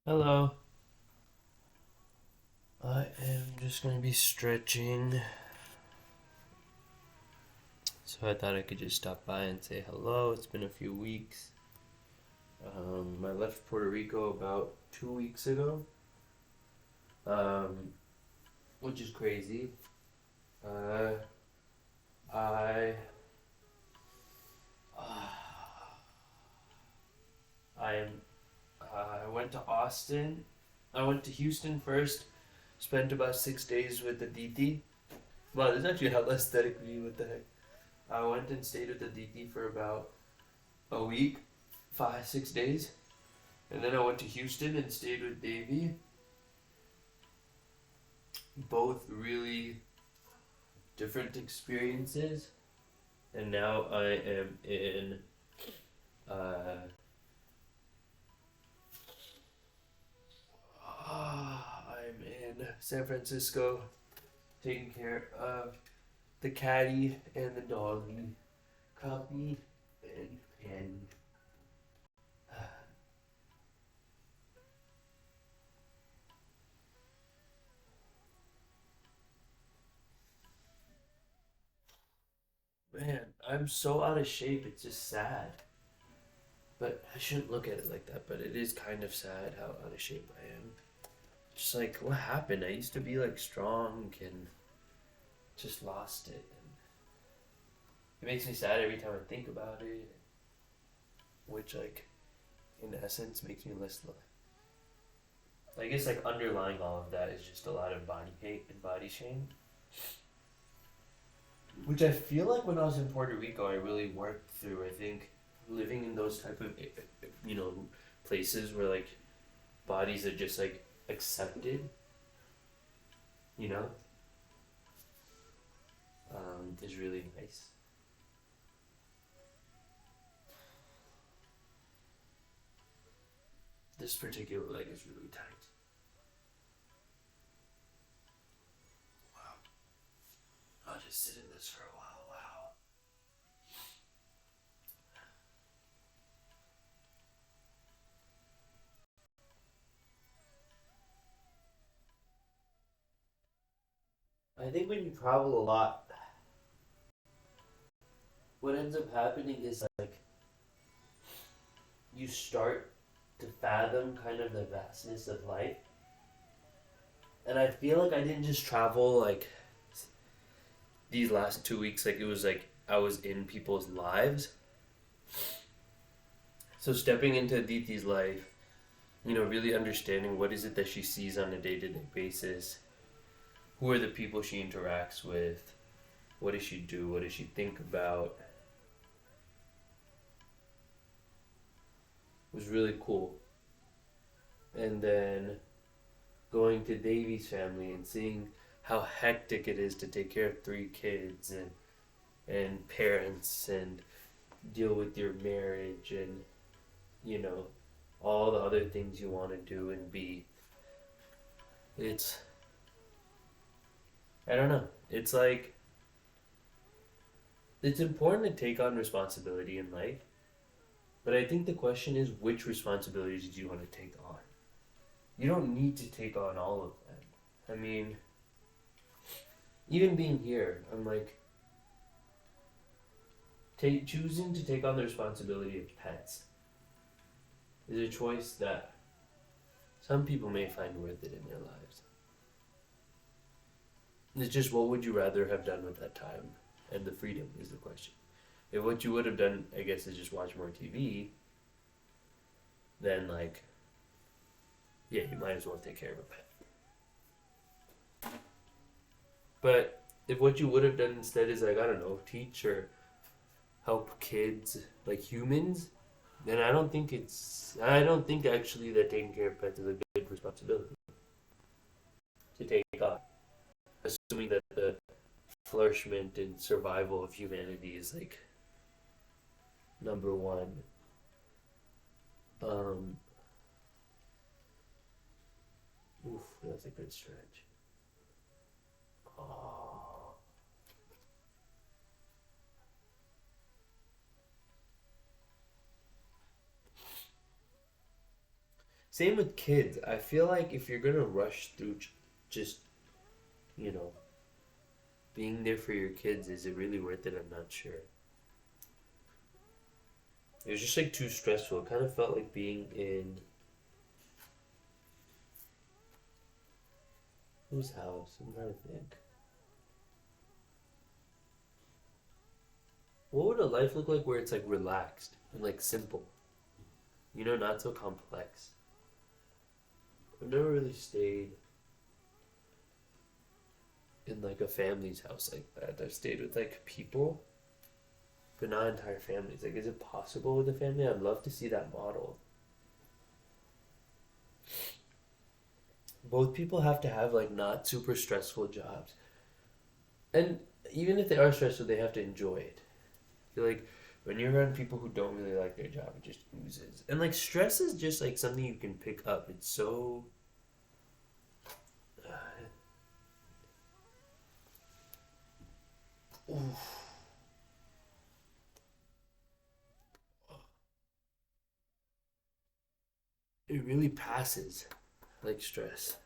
Hello. I am just gonna be stretching. So I thought I could just stop by and say hello. It's been a few weeks. I left Puerto Rico about 2 weeks ago, um, which is crazy. Uh, I I I went to Austin. I went to Houston first. Spent about 6 days with the DT. Wow, this is actually hella aesthetic view. What the heck? I went and stayed with the DT for about a week, 5, 6 days. And then I went to Houston and stayed with Davey. Both really different experiences. And now uh, I'm in San Francisco, taking care of the caddy and the doggy, Copy and Pen. Man, I'm so out of shape. It's just sad. But I shouldn't look at it like that. But it is kind of sad how out of shape I am. Just like what happened? I used to be like strong and just lost it. And it makes me sad every time I think about it. Which like in essence makes me less. I guess like underlying all of that is just a lot of body hate and body shame. Which I feel like when I was in Puerto Rico, I really worked through. I think living in those type of you know places where like bodies are just like accepted, you know, is really nice. This particular leg is really tight. Wow. I'll just sit in this for a while. Wow. I think when you travel a lot, what ends up happening is like you start to fathom kind of the vastness of life. And I feel like I didn't just travel like these last 2 weeks, like it was like I was in people's lives. So stepping into Aditi's life, really understanding what is it that she sees on a day-to-day basis, who are the people she interacts with, what does she do, what does she think about, was really cool. And then going to Davy's family and seeing how hectic it is to take care of 3 kids and parents and deal with your marriage and you know all the other things you want to do and be. It's I don't know. It's like it's important to take on responsibility in life, but I think the question is which responsibilities do you want to take on? You don't need to take on all of them. I mean, even being here, I'm like choosing to take on the responsibility of pets is a choice that some people may find worth it in their lives. It's just what would you rather have done with that time and the freedom is the question. If what you would have done, I guess, is just watch more TV, then like, yeah, you might as well take care of a pet. But if what you would have done instead is like I don't know, teach or help kids like humans, then I don't think actually that taking care of pets is a good responsibility to take on. Assuming that the flourishment and survival of humanity is like number one. Um, Oof, that's a good stretch. Oh. Same with kids. I feel like if you're gonna rush through just, you know, being there for your kids, is it really worth it? I'm not sure. It was just like too stressful. It kind of felt like being in whose house? I'm trying to think. What would a life look like where it's like relaxed and like simple? Not so complex. I've never really stayed in like a family's house like that. I've stayed with like people, but not entire families. Like, is it possible with a family? I'd love to see that model. Both people have to have like not super stressful jobs, and even if they are stressful, they have to enjoy it. I feel like when you're around people who don't really like their job, it just oozes. And like stress is just like something you can pick up. It's so. Oof, it really passes, like stress.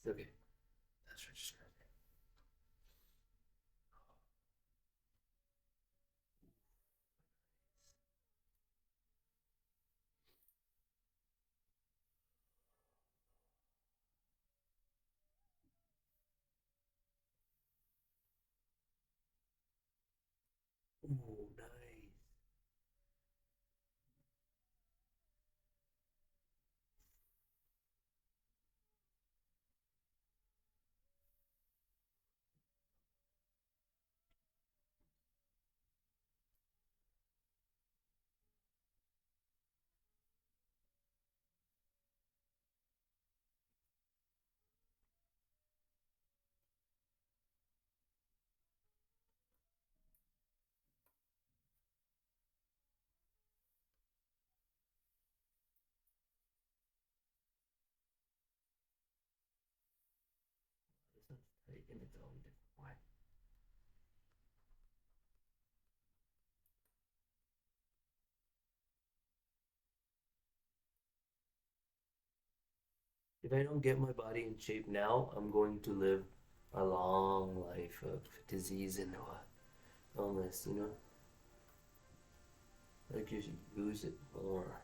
It's okay. That's just. Ooh, nice. This one's tight in its own different way. If I don't get my body in shape now, I'm going to live a long life of disease and illness. Like you should use it more.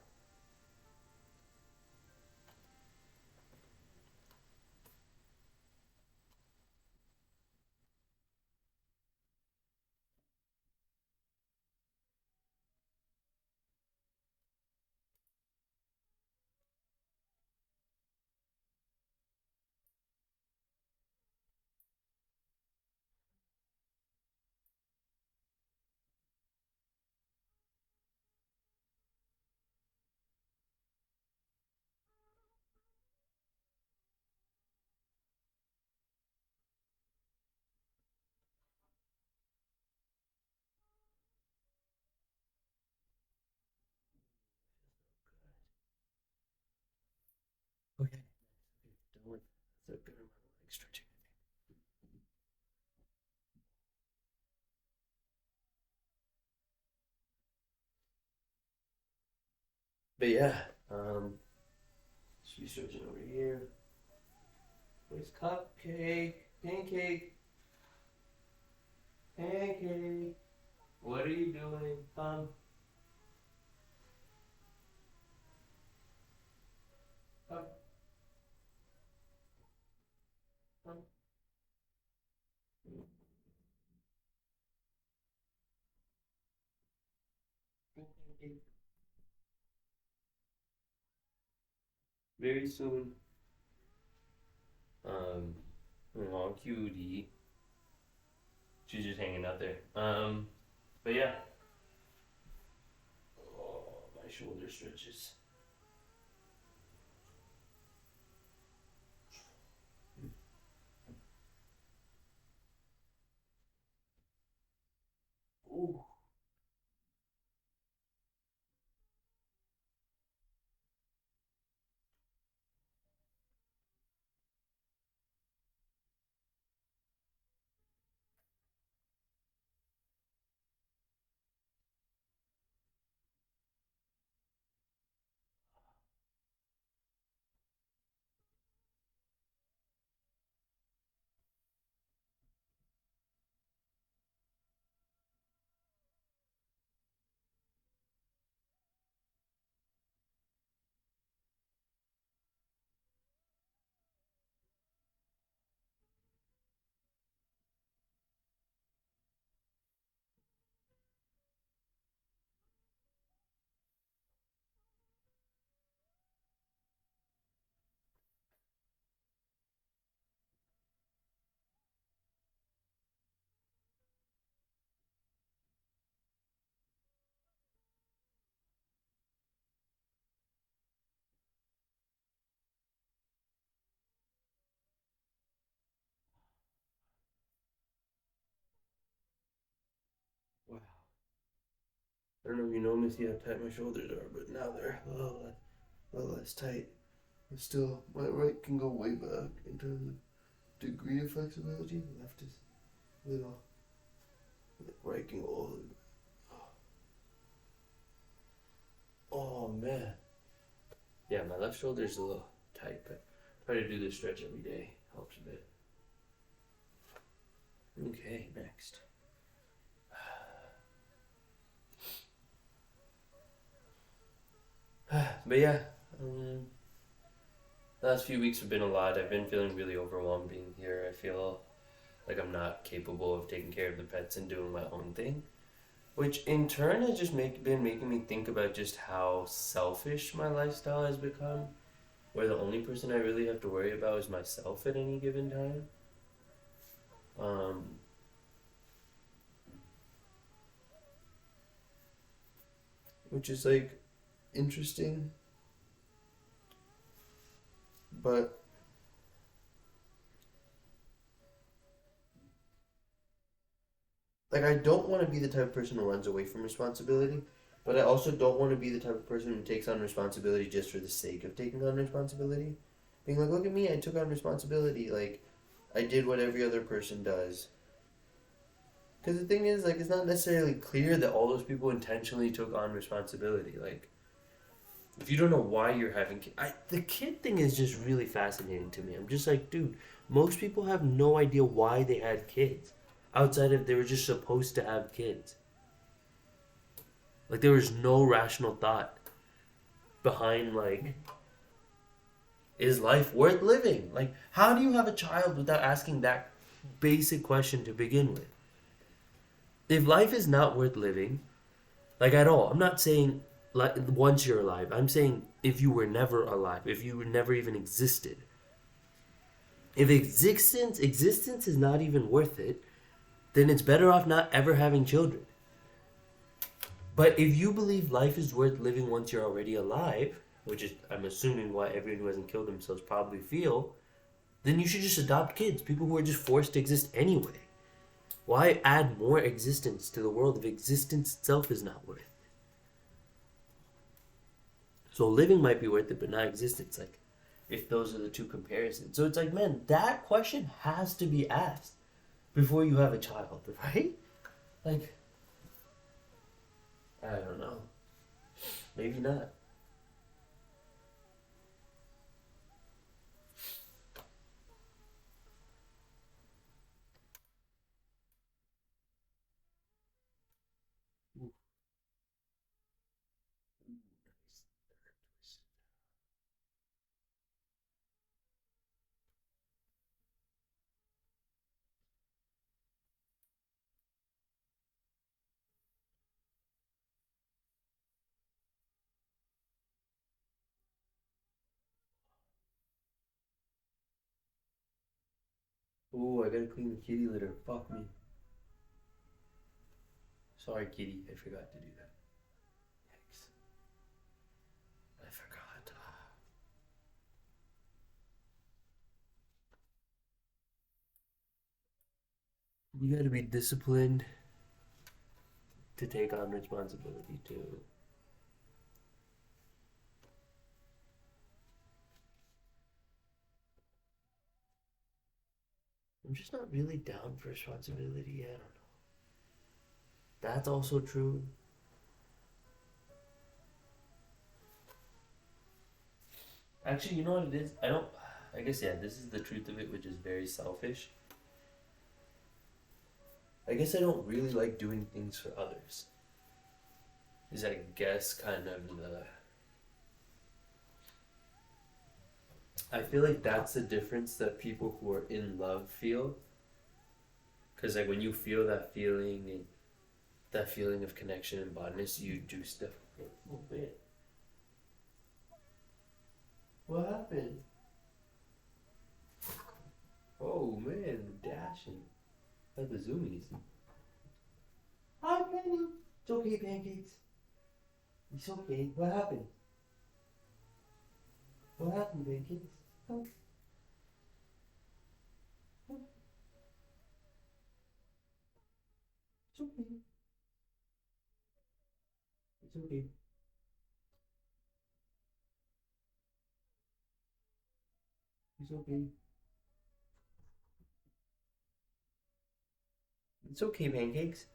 Okay. Okay. Done with that's a good amount of leg stretching. But yeah, should be stretching over here. Where's cupcake? Pancake? Pancake? What are you doing? Come, come. Pancake. Very soon. Um, oh, cutie. She's just hanging out there. But yeah. Oh, my shoulder stretches. don't know if you noticed how tight my shoulders are, but now they're a little less tight. But still, my right can go way back in terms of degree of flexibility. Left is little. Right can go all the way. Oh man. Yeah, my left shoulder's a little tight, but try to do this stretch every day. Helps a bit. Okay, next. But yeah, last few weeks have been a lot. I've been feeling really overwhelmed being here. I feel like I'm not capable of taking care of the pets and doing my own thing, which in turn has just been making me think about just how selfish my lifestyle has become, where the only person I really have to worry about is myself at any given time. Um, which is like interesting, but like I don't want to be the type of person who runs away from responsibility, but I also don't want to be the type of person who takes on responsibility just for the sake of taking on responsibility. Being like, look at me, I took on responsibility. Like, I did what every other person does. Because the thing is, like, it's not necessarily clear that all those people intentionally took on responsibility. Like, if you don't know why you're having kids, the kid thing is just really fascinating to me. I'm just like, dude, most people have no idea why they had kids, outside of they were just supposed to have kids. Like, there was no rational thought behind, like, is life worth living? Like, how do you have a child without asking that basic question to begin with? If life is not worth living, like at all, I'm not saying like once you're alive. I'm saying if you were never alive, if you were never even existed. If existence is not even worth it, then it's better off not ever having children. But if you believe life is worth living once you're already alive, which is, I'm assuming, what everyone who hasn't killed themselves probably feel, then you should just adopt kids, people who are just forced to exist anyway. Why add more existence to the world if existence itself is not worth it? So living might be worth it, but not existence. Like, if those are the two comparisons. So it's like, man, that question has to be asked before you have a child, right? Like, I don't know. Maybe not. Ooh, nice. Ooh, I gotta clean the kitty litter. Fuck me. Sorry, kitty. I forgot to do that. Yikes. I forgot. You gotta be disciplined to take on responsibility too. I'm just not really down for responsibility. I don't know. That's also true. Actually, you know what it is? I don't. I guess, yeah, this is the truth of it, which is very selfish. I guess I don't really like doing things for others. Is, I guess, kind of the. I feel like that's the difference that people who are in love feel. Because, like, when you feel that feeling and that feeling of connection and bondness, you do stuff a little bit. What happened? Oh man, dashing. Like the zoomies. Hi, Penny. It's okay, Pancakes. It's okay. What happened? What happened, Pancakes? Oh, oh, it's okay. It's okay. It's okay. It's okay, pancakes.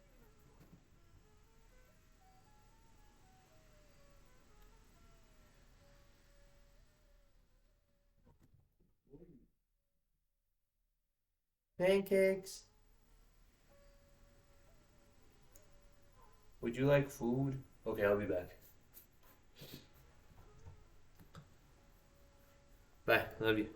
Pancakes. Would you like food? Okay, I'll be back. Bye. Love you.